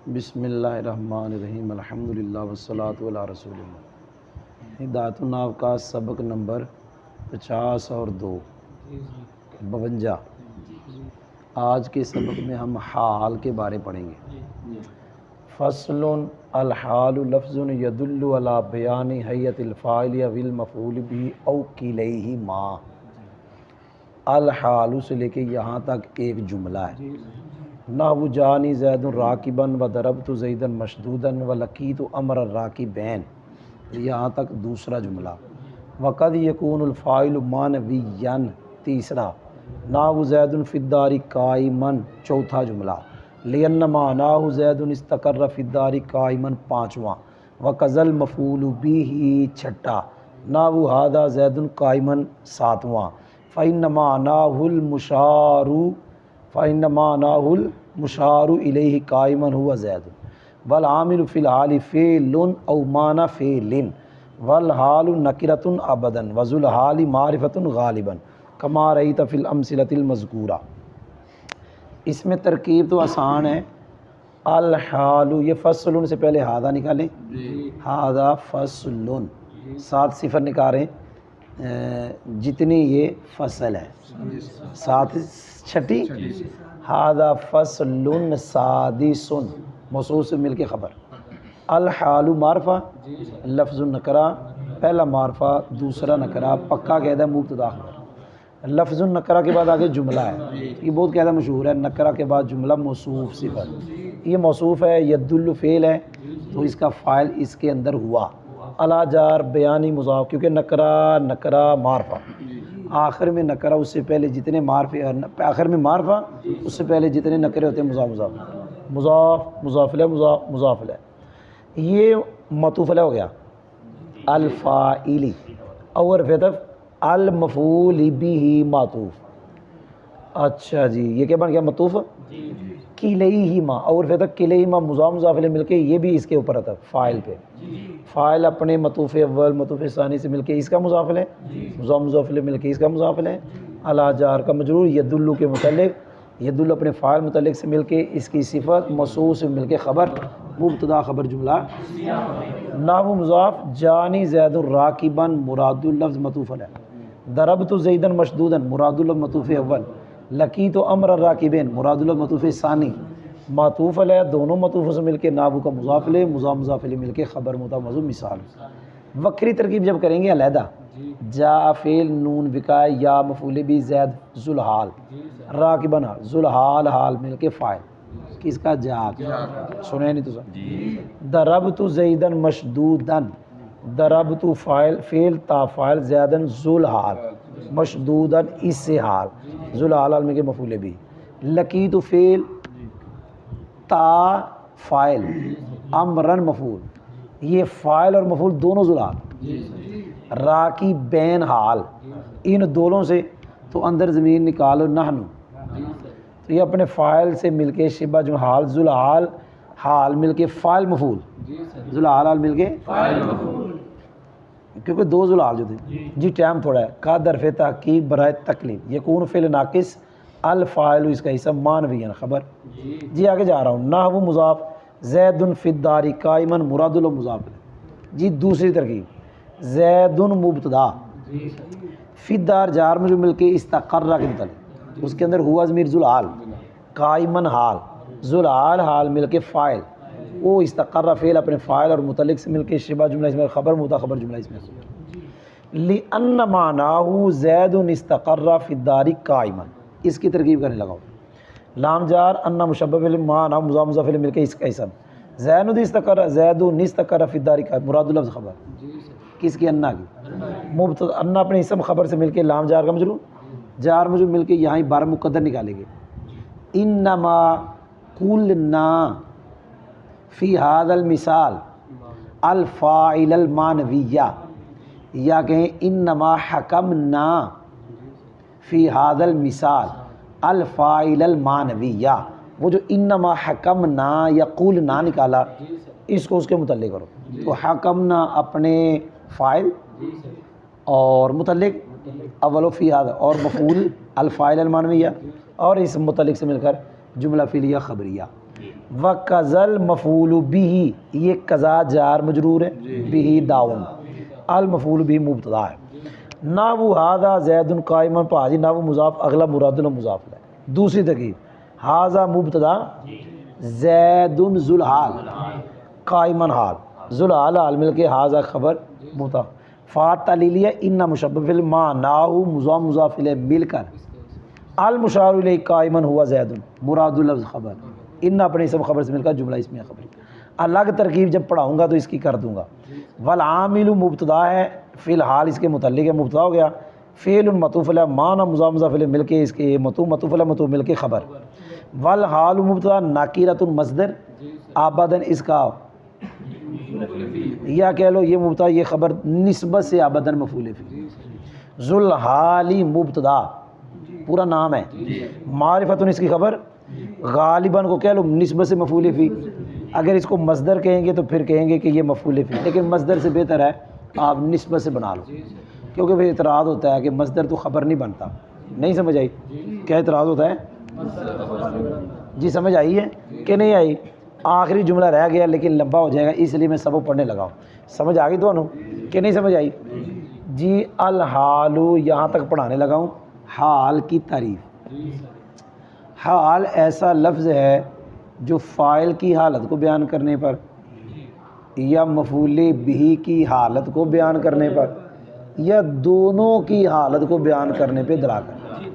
بسم اللہ الرحمن الرحیم الحمدللہ والصلاۃ علی رسول اللہ۔ ہدایت الناف کا سبق نمبر 50 اور 2 52۔ آج کے سبق میں ہم حال کے بارے پڑھیں گے۔ فصل الحال لفظ یدل علی بیان حیت الفاعل او المفعول به او کلیہما۔ الحال سے لے کے یہاں تک ایک جملہ ہے۔ نحو جانی زید راکبا و ضربت زیدا مشدودا و لقیت امر الراکبین، یہاں تک دوسرا جملہ۔ وقد یکون الفاعل معنویا، تیسرا۔ نحو زید فی الدار قائما، چوتھا جملہ۔ لأن معناه زید استقر فی الدار قائما، پانچواں۔ وکذا المفعول به، چھٹا۔ نحو ھذا زید قائما، ساتواں۔ فإن معناه المشار الیہ قائما هو زید، والعامل فی الحال فعل او معنی فعل، والحال نکرۃ ابدا، وذو الحال معرفۃ غالبا، کما رأیت فی الامثلۃ المذکورہ۔ اس میں ترکیب تو آسان ہے۔ الحال، یہ فصل سے پہلے ھذا نکالیں، ھذا فصل، 7 صفر نکالیں جتنی یہ فصل ہے، 7 چھٹی۔ ھذا فصل سادس، موصول سے مل کے خبر۔ الحال معرفہ، لفظ النکرہ، پہلا معرفہ دوسرا نکرہ، پکا قاعدہ مبتدا خبر۔ لفظ النکرہ کے بعد آگے جملہ ہے، یہ بہت قاعدہ مشہور ہے، نکرہ کے بعد جملہ موصوف صفت۔ یہ موصوف ہے، یدل فعل ہے تو اس کا فاعل اس کے اندر ہوا۔ الا جار بیانی مضاف، کیونکہ نکرہ معرفہ، آخر میں نکرہ اس سے پہلے جتنے معرفے، آخر میں معرفہ اس سے پہلے جتنے نکرے ہوتے ہیں مضاف مضاف الیہ مضاف الیہ۔ یہ معطوف علیہ ہو گیا، الفاعلی، اور فطف المفعول به معطوف۔ اچھا جی، یہ کیا بن گیا معطوف؟ کلیہما، اور فطف کلیہما مضاف مضاف الیہ مل کے یہ بھی اس کے اوپر آتا ہے فاعل پہ۔ فاعل اپنے معطوف اول معطوف ثانی سے مل کے اس کا مضاف الیہ، مضاف مضاف الیہ مل کے اس کا مضاف الیہ۔ الا جار کا مجرور، یدل کے متعلق، یدل اپنے فاعل متعلق سے مل کے اس کی صفت، موصول سے مل کے خبر، مبتدا خبر جملہ۔ نحو مضاف، جانی زید راکبا مراد اللفظ معطوف علیہ، ضربت زیدا مشدودا مراد اللفظ معطوف اول، لقیت امر الراکبین مراد اللفظ معطوف ثانی۔ معطوف علیہ دونوں معطوفوں سے مل کے نحو کا مضاف الیہ، مضاف الیہ مل کے خبر مبتدا موصول مثال۔ وکری ترکیب جب کریں گے علیحدہ، جاء فعل نون وقائے یا مفعول بھی زید ذو الحال، راکبن ذو الحال حال مل کے فاعل، کس کا؟ جاء کا۔ سنے نہیں تو سر۔ ضربت زیدا مشدودا، ضربت فاعل فعل تا فاعل زیدا ذو الحال مشدودا اس سے حال، ذو الحال حال مل کے مفعول بھی۔ لقیت فعل تا فاعل امرن مفعول، یہ فاعل اور مفعول دونوں ذو الحال۔ راکی بین حال، ان دونوں سے تو اندر زمین نکالو نحنو، تو یہ اپنے فاعل سے مل کے شبہ جو حال ذو الحال حال مل کے فاعل مفعول، ذو الحال حال مل کے فاعل مفعول، کیونکہ دو ذو الحال جو تھے۔ جی ٹائم تھوڑا ہے، کا درف تحقیق برائے تکلیف، یکون فعل ناقص الفاعل اس کا حصہ معنویاً خبر۔ جی آگے جا رہا ہوں۔ نحو مضاف، زید فی الدار قائما مراد له مضاف الیہ۔ جی دوسری ترکیب، زید مبتدا، فی الدار جار میں جو مل کے استقر کے متعلق، اس کے اندر ہوا ضمیر ذو الحال، قائما حال، ذو الحال حال مل کے فاعل، وہ استقر فعل اپنے فاعل اور متعلق سے مل کے شبہ جملہ اس میں خبر مبتدا خبر جملہ اس میں۔ لأن معناه زید استقر فی الدار قائما، اس کی ترکیب کرنے لگا۔ لام جار ان مشبہ بالمعنى مضاف مضاف الیہ مل کے اس کا اسم، زید استقر زید استقر فی الدار قائما مراد اللفظ خبر، کس کی؟ انا کی مبتدا، انا اپنے اسم خبر سے مل کے لام جار کا مجرور، جار مجرور مل کے یہاں بار مقدر نکالیں گے۔ انما قلنا فی ھذا المثال الفاعل المعنویہ، یا کہیں انما حکمنا فی ھذا المثال الفاعل المعنویہ، وہ جو انما حکمنا یا قلنا نکالا اس کو اس کے متعلق کرو، تو حکمنا اپنے فاعل اور متعلق اول فی ھذا، اور مفعول الفاعل المعنویہ، اور اس متعلق سے مل کر جملہ فعلیہ خبریہ۔ وکذل مفعول بھی، یہ قضا جار مجرور ہے، بھی داؤن، المفعول بھی مبتدا ہے۔ نحو ھذا زید قائم پاجی، نحو مضاف اغلب مراد له مضاف ہے۔ دوسری ترکیب ھذا مبتدا زید ذو الحال قائما حال، ذو الحال حال مل کے ھذا خبر مبتدا، فا تعلیلیہ ان مشبہ فی المعنی مضاف مضاف الیہ مل کر، المشار الیہ قائما ہوا زید مراد لفظ خبر، ان اپنے اسم خبر سے مل کر جملہ اسمیہ خبر۔ الگ ترکیب جب پڑھاؤں گا تو اس کی کر دوں گا۔ والعامل مبتدا ہے، فی الحال اس کے متعلق ہے، مبتدا ہو گیا، فعل معطوف علیہ معنی مضاف مضاف الیہ مل کے اس کے معطوف علیہ معطوف مل کے خبر۔ والحال مبتدا نکیرۃ مصدر ابداً اس کا، یا کہہ لو یہ مبتدا یہ خبر نسبت سے ابداً مفعول فی۔ ذو الحال مبتدا پورا نام ہے، معرفت اس کی خبر، غالباً کو کہہ لو نسبت سے مفعول فی۔ اگر اس کو مصدر کہیں گے تو پھر کہیں گے کہ یہ مفعول فی، لیکن مصدر سے بہتر ہے آپ نسبت سے بنا لو، کیونکہ پھر اعتراض ہوتا ہے کہ مصدر تو خبر نہیں بنتا۔ نہیں سمجھ آئی؟ کیا اعتراض ہوتا ہے؟ جی سمجھ آئی ہے کہ نہیں آئی؟ آخری جملہ رہ گیا لیکن لمبا ہو جائے گا، اس لیے میں سبق پڑھنے لگا ہوں۔ سمجھ آ گئی دونوں کہ نہیں سمجھ آئی؟ جی الحال یہاں تک پڑھانے لگا ہوں۔ حال کی تعریف، حال ایسا لفظ ہے جو فاعل کی حالت کو بیان کرنے پر یا مفعول بھی کی حالت کو بیان کرنے پر یا دونوں کی حالت کو بیان کرنے پہ دلالت کرتا ہے۔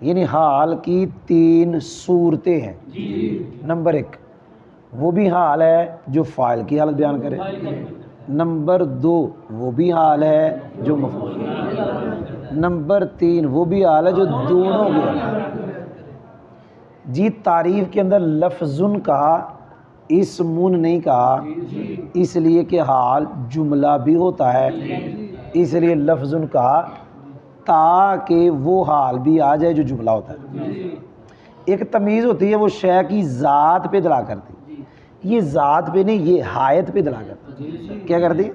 یعنی حال کی تین صورتیں ہیں۔ نمبر ایک وہ بھی حال ہے جو فاعل کی حالت بیان کرے، نمبر دو وہ بھی حال ہے جو مفعول، نمبر تین وہ بھی حال ہے جو دونوں کی حالت۔ جی تعریف کے اندر لفظن کہا، اسمن نہیں کہا، اس لیے کہ حال جملہ بھی ہوتا ہے، اس لیے لفظن کہا تاکہ وہ حال بھی آ جائے جو جملہ ہوتا ہے۔ ایک تمیز ہوتی ہے وہ شے کی ذات پہ دلا کرتی، یہ ذات پہ نہیں یہ حایت پہ دلا کرتی۔ کیا کرتی؟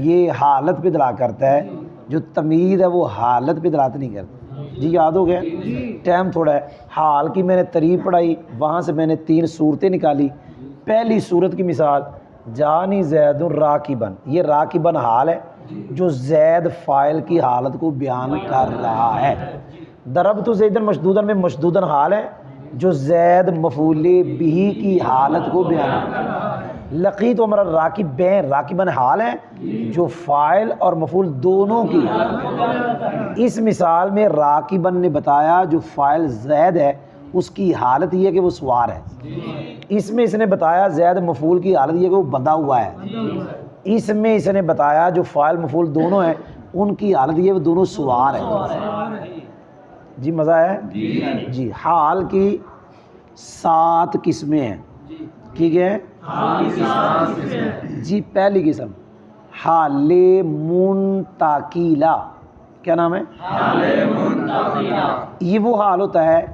یہ حالت پہ دلا کرتا ہے، جو تمیز ہے وہ حالت پہ دلالت نہیں کرتی۔ جی یاد ہو گیا؟ ٹائم تھوڑا ہے۔ حال کی میں نے تعریف پڑھائی، وہاں سے میں نے تین صورتیں نکالی۔ پہلی صورت کی مثال جانی زید راکبن، یہ راکبن حال ہے جو زید فاعل کی حالت کو بیان کر رہا ہے۔ ضربت زیدن مشدودن میں مشدودن حال ہے جو زید مفعول بھی کی حالت کو بیان کر رہا ہے۔ لقیت عمر راکبین، راکبن حال ہے جو فاعل اور مفعول دونوں کی، اس مثال میں راکبن نے بتایا جو فاعل زید ہے اس کی حالت یہ ہے کہ وہ سوار ہے، اس میں اس نے بتایا زید مفعول کی حالت یہ ہے کہ وہ بندھا ہوا ہے، اس میں اس نے بتایا جو فاعل مفعول دونوں ہیں ان کی حالت یہ ہے وہ دونوں سوار ہیں۔ جی مزہ ہے؟ جی حال کی 7 قسمیں ہیں، ٹھیک ہے؟ جی پہلی قسم حال منتقیلہ، کیا نام ہے؟ یہ وہ حال ہوتا ہے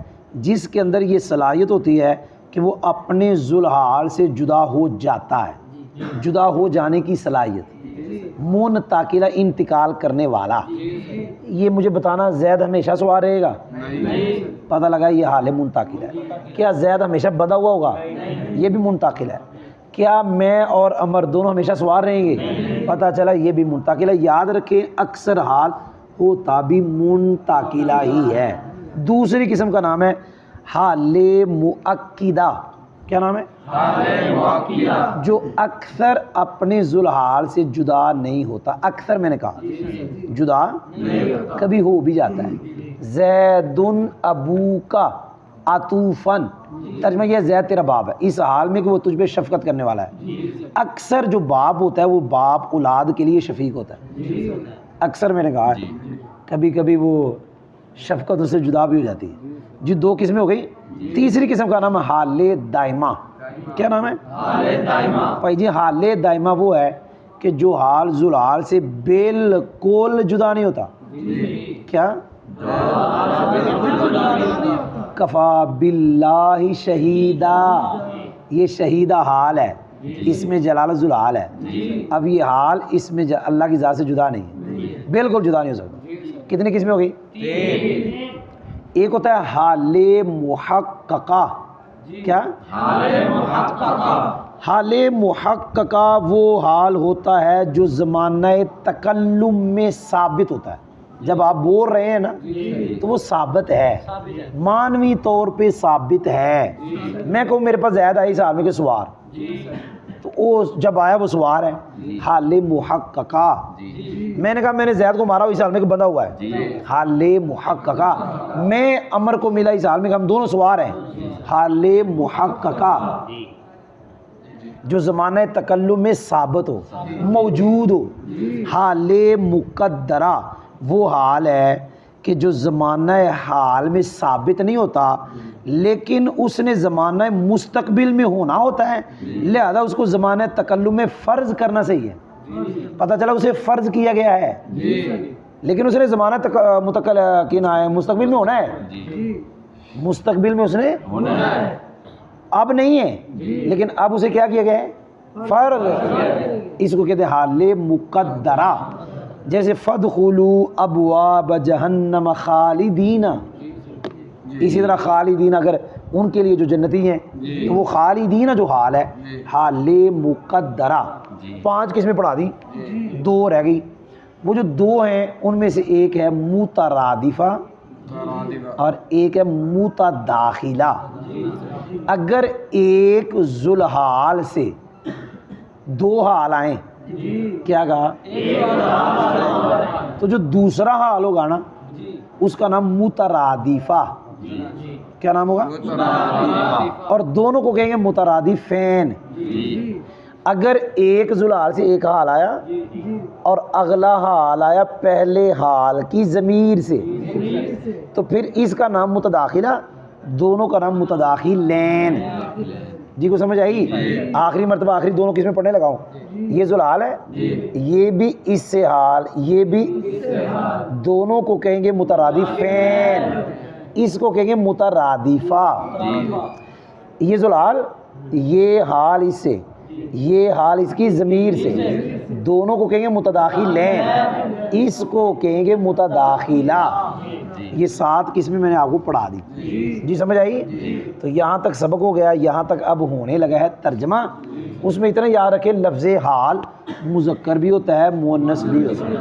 جس کے اندر یہ صلاحیت ہوتی ہے کہ وہ اپنے ذوالحال سے جدا ہو جاتا ہے، جدا ہو جانے کی صلاحیت۔ منتقیلہ انتقال کرنے والا، یہ مجھے بتانا زید ہمیشہ سوار رہے گا؟ پتہ لگا یہ حال منتقل ہے۔ کیا زید ہمیشہ بندھا ہوا ہوگا؟ یہ بھی منتقل ہے۔ کیا میں اور عمر دونوں ہمیشہ سوار رہیں گے؟ پتہ چلا یہ بھی منتقل ہے۔ یاد رکھیں اکثر حال ہوتا بھی منتقلہ ہی ہے۔ دوسری قسم کا نام ہے حال مؤکدہ، کیا نام ہے؟ حال مؤکدہ، جو اکثر اپنے ذوالحال سے جدا نہیں ہوتا۔ اکثر میں نے کہا جدا کبھی ہو بھی جاتا ہے۔ زید ابوکا عطوفن، ترجمہ یہ زید تیرا باپ ہے، اس حال میں کہ وہ تجھ پہ شفقت کرنے والا ہے۔ اکثر جو باپ ہوتا ہے وہ باپ اولاد کے لیے شفیق ہوتا ہے۔ اکثر میں نے کہا ہے کبھی کبھی وہ شفقت اس سے جدا بھی ہو جاتی ہے۔ جی 2 قسمیں ہو گئی۔ تیسری قسم کا نام ہے حال دائمہ، کیا نام ہے؟ حال دائمہ۔ بھائی جی حال دائمہ وہ ہے کہ جو حال ذوالحال سے بالکل جدا نہیں ہوتا۔ کیا؟ کفا باللہ شہیدہ، یہ شہیدہ حال ہے، اس میں جلالت ذوالحال ہے۔ اب یہ حال اس میں اللہ کی ذات سے جدا نہیں ہے، بالکل جدا نہیں ہو سکتا۔ کتنی قسمیں ہو گئی؟ ایک ہوتا ہے حال محققہ، کیا؟ حال محققہ وہ حال ہوتا ہے جو زمانہ تکلم میں ثابت ہوتا ہے. جب آپ بول رہے ہیں نا تو وہ ثابت ہے، معنوی طور پہ ثابت ہے. میں کہوں میرے پاس زید آئی سال میں کہ سوار، تو وہ جب آیا وہ سوار ہے. حال محققہ، میں نے کہا میں نے زید کو مارا اس حال میں کہ بندھا ہوا ہے. حال محققہ، میں عمر کو ملا اس حال میں کہ ہم دونوں سوار ہیں. حال محققہ جو زمانہ تکلم میں ثابت ہو، موجود ہو. حال مقدرہ وہ حال ہے کہ جو زمانہ حال میں ثابت نہیں ہوتا لیکن اس نے زمانہ مستقبل میں ہونا ہوتا ہے، لہذا اس کو زمانہ تکلم میں فرض کرنا صحیح ہے. پتہ چلا اسے فرض کیا گیا ہے لیکن اس نے زمانہ مستقبل میں ہونا ہے. مستقبل میں اس نے اب نہیں ہے لیکن اب اسے کیا کیا گیا ہے؟ فرض. اس کو کہتے ہیں حال مقدرہ. جیسے فادخلوا ابواب جہنم خالدین، اسی طرح خالدین اگر ان کے لیے جو جنتی ہیں تو وہ خالدین جو حال ہے، حال مقدرہ. 5 کس میں پڑھا دی؟ 2 رہ گئی. وہ جو 2 ہیں ان میں سے ایک ہے مترادفہ اور ایک ہے متداخلہ. اگر ایک ذوالحال سے 2 حال آئیں، کیا کہا؟ تو جو دوسرا حال ہوگا نا اس کا نام مترادفہ. کیا نام ہوگا؟ اور دونوں کو کہیں گے مترادفین. اگر ایک ذوالحال سے ایک حال آیا اور اگلا حال آیا پہلے حال کی ضمیر سے تو پھر اس کا نام متداخلہ، دونوں کا نام متداخلین. جی کو سمجھ آئی؟ آخری مرتبہ آخری دونوں کس میں پڑھنے لگاؤں؟ یہ ذوالحال ہے، یہ بھی اس سے حال، یہ بھی، دونوں کو کہیں گے مترادفین، اس کو کہیں گے مترادفہ. یہ ذوالحال، یہ حال اس سے، یہ حال اس کی ضمیر سے، دونوں کو کہیں گے متداخلین، اس کو کہیں گے متداخلہ. یہ 7 قسمیں میں نے آپ کو پڑھا دی. جی سمجھ آئی؟ تو یہاں تک سبق ہو گیا. یہاں تک اب ہونے لگا ہے ترجمہ. اس میں اتنا یاد رکھے لفظ حال مذکر بھی ہوتا ہے مؤنث بھی ہوتا ہے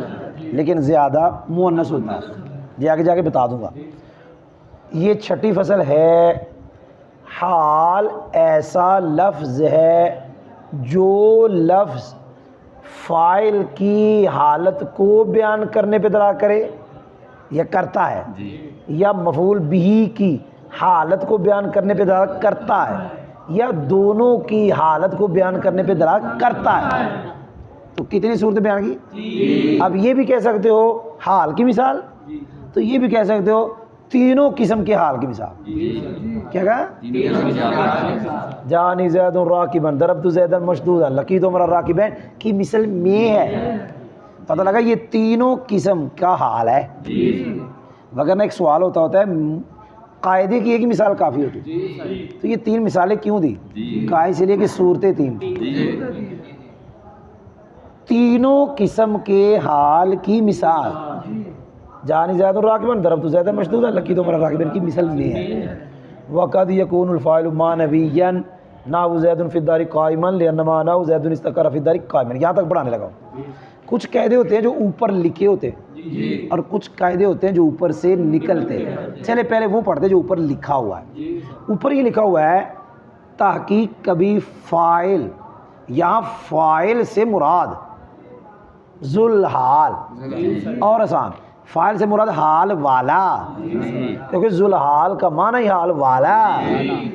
لیکن زیادہ مؤنث ہوتا ہے. یہ آگے جا کے بتا دوں گا. یہ 6ٹھی فصل ہے. حال ایسا لفظ ہے جو لفظ فاعل کی حالت کو بیان کرنے پہ دلالت کرے یا کرتا ہے، یا مفعول بہ کی حالت کو بیان کرنے پہ دلالت کرتا ہے، یا دونوں کی حالت کو بیان کرنے پہ دلالت کرتا ہے. تو کتنی صورتیں بیان کی؟ اب یہ بھی کہہ سکتے ہو حال کی مثال، تو یہ بھی کہہ سکتے ہو تینوں قسم کے حال کی مثال. کیا کہا؟ جانی زید راکبا، ضربت زیدا مشدودا، لقیت عمر راکبین کی مثل میں ہے. پتہ لگا یہ تینوں قسم کا حال ہے. وگرنہ ایک سوال ہوتا ہے قاعدے کی ایک ہی مثال کافی ہوتی، تو یہ 3 مثالیں کیوں دی؟ کہا اس لیے کہ صورتیں 3 تینوں قسم کے حال کی مثال. جانی زید راکبا، ضربت زیدا مشدودا، لقیت عمر راکبین کی مثل میں ہے. وقد يكون الفاعل معنويا نحو زید فی الدار قائما لان معناه زید استقر فی الدار قائما. یہاں تک پڑھانے لگا. کچھ قاعدے ہوتے ہیں جو اوپر لکھے ہوتے ہیں اور کچھ قاعدے ہوتے ہیں جو اوپر سے نکلتے ہیں. چلے پہلے وہ پڑھتے جو اوپر لکھا ہوا ہے. اوپر یہ لکھا ہوا ہے تحقیق کبھی فاعل، یہاں فاعل سے مراد ذوالحال، اور آسان فاعل سے مراد حال والا، کیونکہ ذوالحال کا معنی ہی حال والا.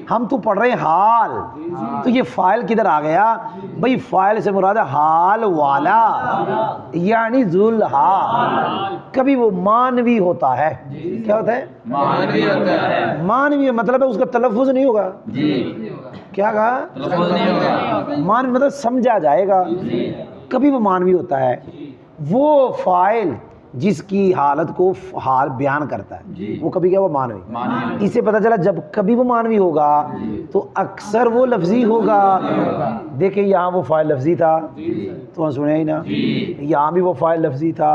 ہم تو پڑھ رہے ہیں حال، تو یہ فاعل کدھر آ گیا بھئی؟ فاعل سے مراد حال والا یعنی ذوالحال. کبھی وہ معنوی ہوتا ہے. کیا ہوتا ہے؟ معنوی ہوتا ہے. معنوی مطلب ہے اس کا تلفظ نہیں ہوگا. کیا کہا؟ تلفظ نہیں ہوگا. معنوی مطلب سمجھا جائے گا. کبھی وہ معنوی ہوتا ہے. وہ فاعل جس کی حالت کو حال بیان کرتا ہے وہ کبھی کیا وہ مانوی. اس سے پتہ چلا جب کبھی وہ مانوی ہوگا تو اکثر وہ لفظی ہوگا. دیکھیں یہاں وہ فاعل لفظی تھا تو سنیا ہی نا, یہاں بھی وہ فاعل لفظی تھا,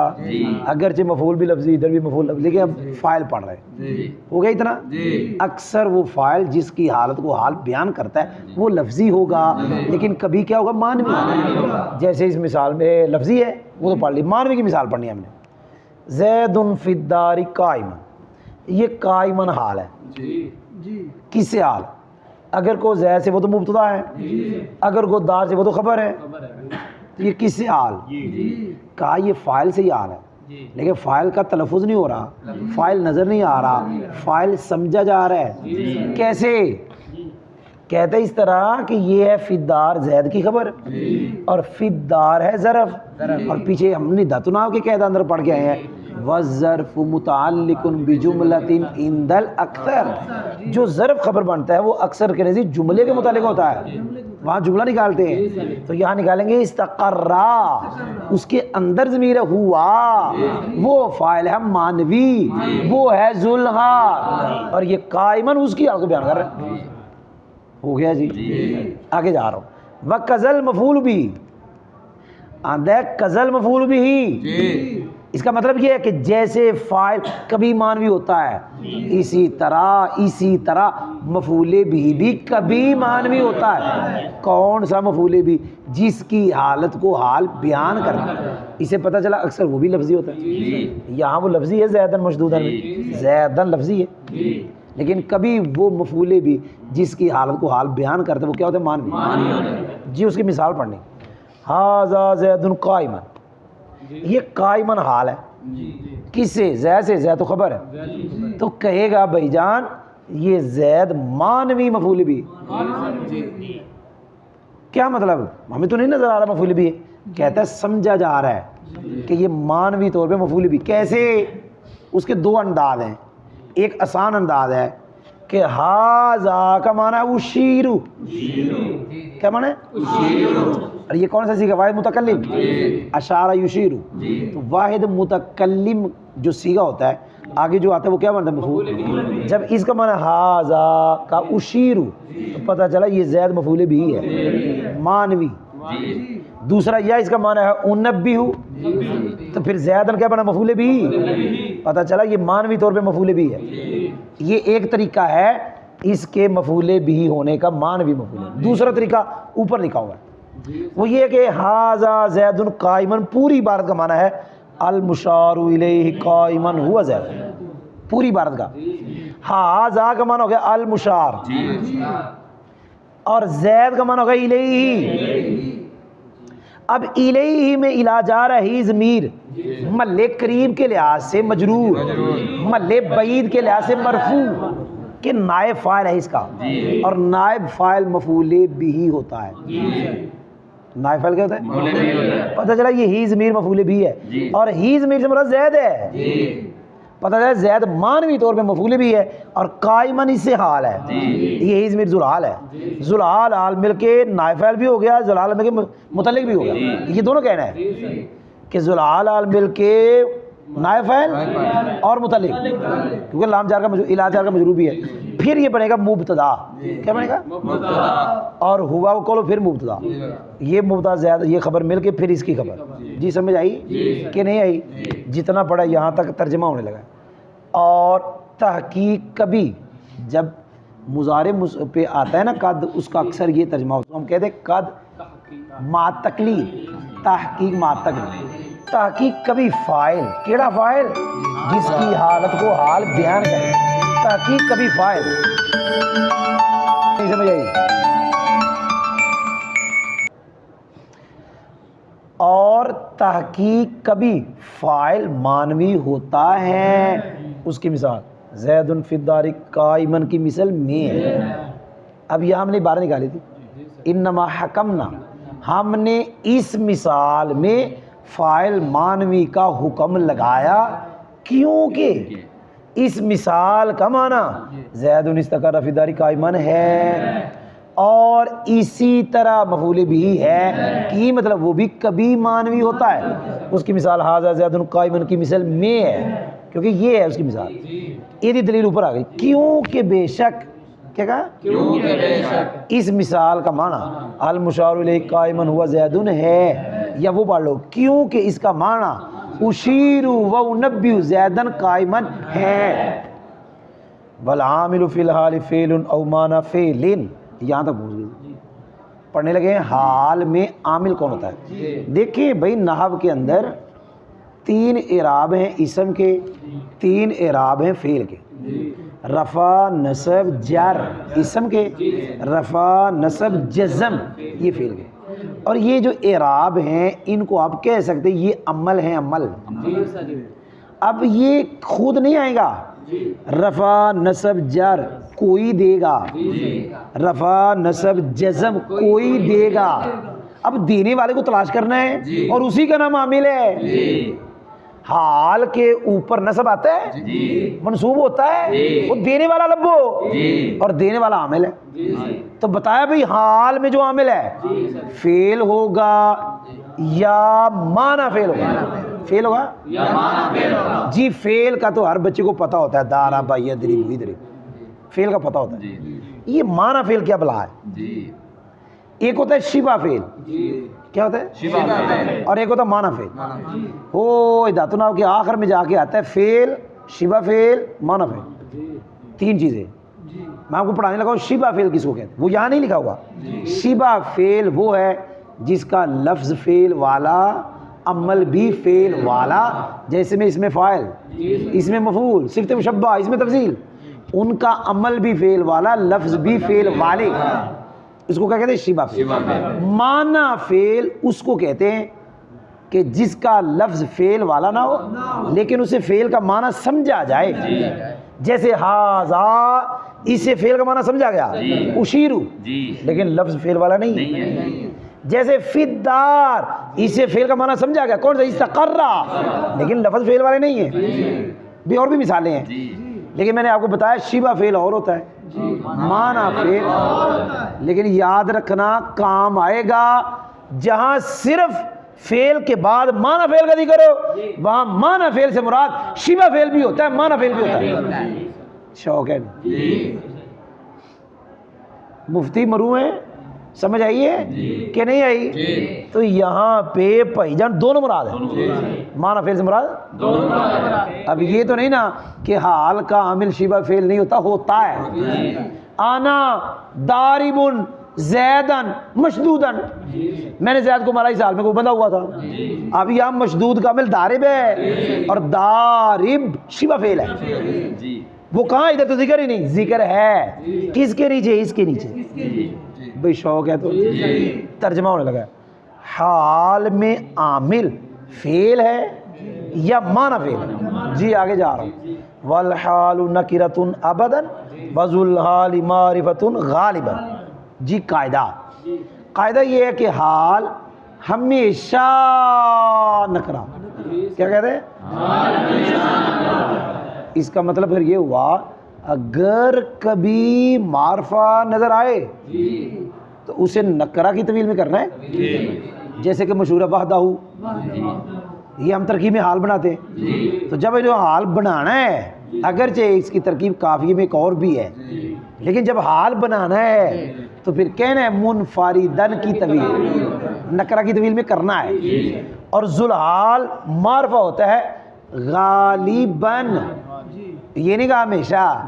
اگرچہ مفعول بھی لفظی, ادھر بھی مفعول لفظی, لیکن اب فاعل پڑھ رہے ہو گیا اتنا. اکثر وہ فاعل جس کی حالت کو حال بیان کرتا ہے وہ لفظی ہوگا, لیکن کبھی کیا ہوگا مانوی. جیسے اس مثال میں لفظی ہے وہ تو پڑھ لی, مانوی کی مثال پڑھنی ہے ہم نے. زید فی الدار قائما, یہ قائمن حال ہے. کس سے حال؟ اگر کو زید سے وہ تو مبتدا ہے, اگر کو دار سے وہ تو خبر ہے, تو یہ کس سے حال؟ کہا یہ فاعل سے ہی حال ہے, لیکن فاعل کا تلفظ نہیں ہو رہا, فاعل نظر نہیں آ رہا, فاعل سمجھا جا رہا ہے. کیسے؟ کہتے اس طرح کہ یہ ہے فی الدار زید کی خبر, اور فی الدار ہے ظرف, اور پیچھے ہم نے دتنا کے قاعدہ اندر پڑھ کے آئے ہیں والظرف متعلق بجملۃ عند الاکثر. جو ظرف خبر بنتا ہے وہ اکثر کے نزدیک جملے کے متعلق ہوتا ہے, وہاں جملہ نکالتے ہیں. تو یہاں نکالیں گے استقرا, اس کے اندر ضمیر ہوا, وہ فاعل ہے مانوی, وہ ہے ذوالحا, اور یہ قائمن اس کی حال کو بیان کر رہے ہیں. ہو گیا جی. آگے جا رہا ہوں. وَقَذَا الْمَفْعُولُ بِهِ, آندہ قَذَا الْمَفْعُولُ بِهِ, اس کا مطلب یہ ہے کہ جیسے فاعل کبھی مانوی ہوتا ہے اسی طرح مفعول بھی کبھی مانوی ہوتا ہے. کون سا مفعول بھی؟ جس کی حالت کو حال بیان کرتا ہے. اسے پتہ چلا اکثر وہ بھی لفظی ہوتا ہے. یہاں وہ لفظی ہے زیدن مشدودن میں, زیدن لفظی ہے, لیکن کبھی وہ مفعول بھی جس کی حالت کو حال بیان کرتا ہے وہ کیا ہوتا ہے مانوی. جی اس کی مثال پڑھنی. ھذا زید قائما, یہ قائمن حال ہے. کس سے؟ زید سے. زید تو خبر ہے, تو کہے گا بھائی جان یہ زید مانوی مفعول بھی. کیا مطلب؟ ہمیں تو نہیں نظر آ رہا مفعول بھی ہے. کہتا ہے سمجھا جا رہا ہے کہ یہ مانوی طور پہ مفعول بھی. کیسے؟ اس کے دو انداز ہیں. ایک آسان انداز ہے کہ ھذا کا معنی ہے اشیرو. کیا معنی ہے؟ اور یہ کون سا صیغہ؟ واحد متکلم. اشارہ یشیرو. تو واحد متکلم جو صیغہ ہوتا ہے آگے جو آتا ہے وہ کیا بنتا ہے؟ مفعول. جب اس کا معنی ھذا کا اشیرو تو پتہ چلا یہ زید مفعول بھی ہے مانوی. دوسرا یا اس کا معنی ہے انبیہو, تو پھر زیدن کیا بنا؟ مفعول بھی. پتہ چلا یہ مانوی طور پہ مفعول بھی ہے. یہ ایک طریقہ ہے اس کے مفعول بھی ہونے کا, مانوی مفعول. دوسرا طریقہ اوپر لکھا ہوا ہے, وہ یہ کہ ھذا زید قائمن, پوری عبارت کا معنی ہے المشار الیہ قائمن ہوا زید, پوری عبارت کا. ھذا کا معنی ہو گیا المشار, اور زید کا معنی ہو گیا الیہ. اب الیہ میں الا جا رہا ہے ضمیر محل قریب کے لحاظ سے مجرور, محل بعید کے لحاظ سے مرفوع, کہ نائب فاعل ہے اس کا, اور نائب فاعل مفعول بھی ہوتا ہے. نائب فاعل کیا ہوتا ہے؟ پتہ چلا یہ ہی ضمیر مفعول بھی ہے, اور ہی ضمیر سے مراد زید ہے. پتہ چلا زید مانوی طور پہ مفعول بھی ہے, اور قائمن اس سے حال ہے. یہ ہی ضمیر ذوالحال ہے. ذوالحال حال مل کے نائب فاعل بھی ہو گیا, ذوالحال مل کے متعلق بھی ہو گیا. یہ دونوں کہنا ہے کہ ذوالحال حال مل کے نائب فاعل اور متعلق, کیونکہ لام جار کا الا جار کا مجرور بھی ہے. پھر یہ بنے گا مبتدا. کیا بنے گا؟ اور ہوا وہ کہو پھر مبتدا. یہ مبتدا زیادہ یہ خبر مل کے پھر اس کی خبر. جی سمجھ آئی کہ نہیں آئی؟ جتنا پڑھا یہاں تک ترجمہ ہونے لگا. اور تحقیق کبھی جب مضارع پہ آتا ہے نا قد, اس کا اکثر یہ ترجمہ ہوتا ہے, ہم کہتے ہیں قد مع تقلید, تحقیق مع تقلید. تحقیق کبھی فاعل, کیڑا فاعل؟ جس کی حالت کو حال بیان کرے. تحقیق کبھی فاعل. نہیں سمجھ آئی؟ اور تحقیق کبھی فاعل مانوی ہوتا ہے. اس کی مثال زید فی الدار قائمن کی مثال میں ہے. اب یہ ہم نے باہر نکالی تھی, انما حکمنا, ہم نے اس مثال میں فاعل مانوی کا حکم لگایا, کیونکہ اس مثال کا معنی زید استقر فی الدار قائمن ہے, اور اور اسی طرح مفعول بھی ہے کی مطلب وہ بھی کبھی مانوی ہوتا ہے. اس کی مثال ھذا زید قائم کی مثال میں ہے کیونکہ یہ ہے اس کی مثال. یہ دلیل اوپر آ گئی. کیونکہ بے شک کیا کہا کیونکہ بے شک اس مثال کا معنی المشار الیہ قائمن ہوا زید ہے یا وہ پڑھ لو کیونکہ اس کا معنی اشیر و انبئ زیدن قائمن ہے. والعامل فی الحال فعل او معنی فعل یہاں تک پہنچ گئے. پڑھنے لگے ہیں حال میں عامل کون ہوتا ہے. دیکھیں بھائی نحو کے اندر 3 اعراب ہیں اسم کے 3 اعراب ہیں فعل کے. رفع نصب جر اسم کے رفع نصب جزم یہ فعل کے. اور یہ جو اعراب ہیں ان کو آپ کہہ سکتے یہ عمل ہیں عمل. اب یہ خود نہیں آئے گا. رفع نصب جر کوئی دے گا رفع نصب جزم کوئی دے گا. اب دینے والے کو تلاش کرنا ہے اور اسی کا نام عامل ہے. حال کے اوپر نصب آتا ہے منصوب ہوتا ہے وہ دینے والا لبو اور دینے والا عامل ہے. تو بتایا بھئی حال میں جو عامل ہے فعل ہوگا یا معنی فعل ہوگا. فعل ہوگا یا معنی فعل ہوگا. جی فعل کا تو ہر بچے کو پتہ ہوتا ہے دارا بھائی دریب ہوئی دریب فعل کا پتہ ہوتا ہے. یہ معنی فعل کیا بلا ہے. ایک ہوتا ہے شبہ فعل کیا ہوتا ہے اور ایک ہوتا ہے معنی فعل. او ذات النحو کے آخر میں جا کے آتا ہے فعل شبہ فعل معنی فعل 3 چیزیں. میں آپ کو پڑھانے لگا ہوں شبہ فعل کس کو کہتے ہیں وہ یہاں نہیں لکھا ہوا. شبہ فعل وہ ہے جس کا لفظ فعل والا عمل بھی فعل والا جیسے میں اس میں فاعل اس میں مفعول صفت مشبہ اس میں تفضیل ان کا عمل بھی فعل والا لفظ بھی فعل والے. اس کو کیا کہتے ہیں شبہ فعل. معنی فعل اس کو کہتے ہیں کہ جس کا لفظ فعل والا نہ ہو لیکن اسے فعل کا معنی سمجھا جائے. جیسے ھذا اسے فعل کا معنی سمجھا گیا اشیرو لیکن لفظ فعل والا نہیں ہے. جیسے فی الدار اسے فعل کا معنی سمجھا گیا کون سا استقرا لیکن لفظ فعل والے نہیں ہیں. بھی اور بھی مثالیں ہیں لیکن میں نے آپ کو بتایا شبہ فعل اور ہوتا ہے معنی فعل. لیکن یاد رکھنا کام آئے گا جہاں صرف فعل کے بعد معنی فعل کا ذکر ہو وہاں معنی فعل سے مراد شبہ فعل بھی ہوتا ہے معنی فعل بھی ہوتا ہے. شوق ہے مفتی مرو ہیں سمجھ آئیے کہ نہیں آئی. تو یہاں پہ بھائی جان دونوں مراد ہیں معنی فعل سے مراد. اب یہ تو نہیں نا کہ حال کا عامل شبہ فعل نہیں ہوتا ہوتا ہے. آنا داربن زیدن مشدودن میں نے زید کو مارا اس حال میں کوئی بندہ ہوا تھا. اب یہاں مشدود کا عامل دارب ہے اور دارب شبہ فعل ہے. وہ کہاں ادھر تو ذکر ہی نہیں ذکر ہے کس کے نیچے اس کے نیچے. بھئی شوق ہے تو ترجمہ ہونے لگا. حال میں عامل فعل ہے یا معنی فعل. جی آگے جا رہا ہوں. والحال نکرۃ ابدا وذو الحال معرفۃ غالبا. جی قاعدہ یہ ہے کہ حال ہمیشہ نکرہ کیا کہتے ہیں اس کا مطلب پھر یہ ہوا اگر کبھی معرفہ نظر آئے تو اسے نکرہ کی طویل میں کرنا ہے. جیسے کہ مشہور وحدہ یہ ہم ترکیب میں حال بناتے ہیں تو جب انہیں حال بنانا ہے اگرچہ اس کی ترکیب کافیہ میں ایک اور بھی ہے لیکن جب حال بنانا ہے تو پھر کہنا ہے منفردن کی طویل نکرہ کی طویل میں کرنا ہے. اور ذوالحال معرفہ ہوتا ہے غالباً یہ نہیں کہا ہمیشہ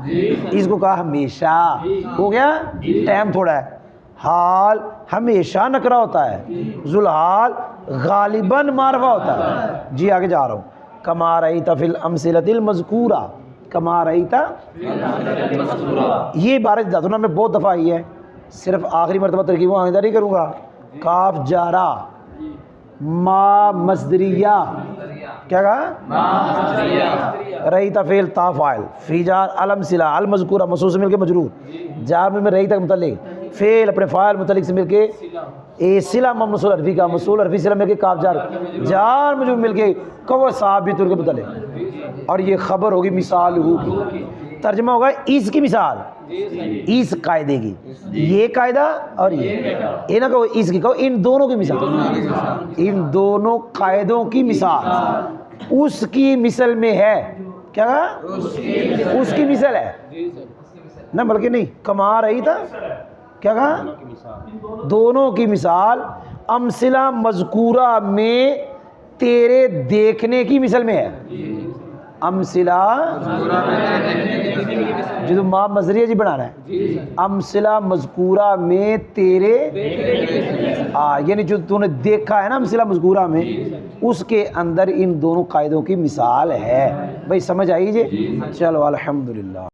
اس کو کہا ہمیشہ. ہو گیا ٹائم تھوڑا ہے. حال ہمیشہ نکرہ ہوتا ہے ذوالحال غالباً معرفہ ہوتا ہے. جی آگے جا رہا ہوں. کما رأیت فی الامثلۃ المذکورہ کما رأیت یہ عبارت ذات النحو میں بہت دفعہ آئی ہے صرف آخری مرتبہ ترکیب کو آئندہ نہیں کروں گا. کاف جارہ ما مصدریہ کیا کہا رأیت فعل تا فاعل فی جار الامثلہ المذکورہ مصروف سے مل کے مجرور جار میں رأیت تک متعلق فعل اپنے فاعل متعلق سے مل کے صلہ مصول عرفی کا مصول عرفی صلہ مل کے کاف جار مجرور مل کے کو ثابت کے متعلق. اور یہ خبر ہوگی مثال ہو کی ترجمہ ہوگا اس کی مثال، اس قاعدے کی، یہ قاعدہ اور یہ نہ کہو اس کی، کہو ان دونوں کی مثال، ان دونوں قاعدوں کی مثال اس کی مثل میں ہے، کیا کہا؟ اس کی مثل ہے نہ، بلکہ نہیں کما رہی تھا، کیا کہا؟ دونوں کی مثال امثلہ مذکورہ میں تیرے دیکھنے کی مثل میں ہے۔ امثلہ جو ماں مزریہ جی بنانا ہے، امثلہ مذکورہ میں تیرے یعنی جو تو نے دیکھا ہے نا امثلہ مذکورہ میں، اس کے اندر ان دونوں قاعدوں کی مثال ہے۔ بھائی سمجھ آئی جی؟ چلو الحمدللہ۔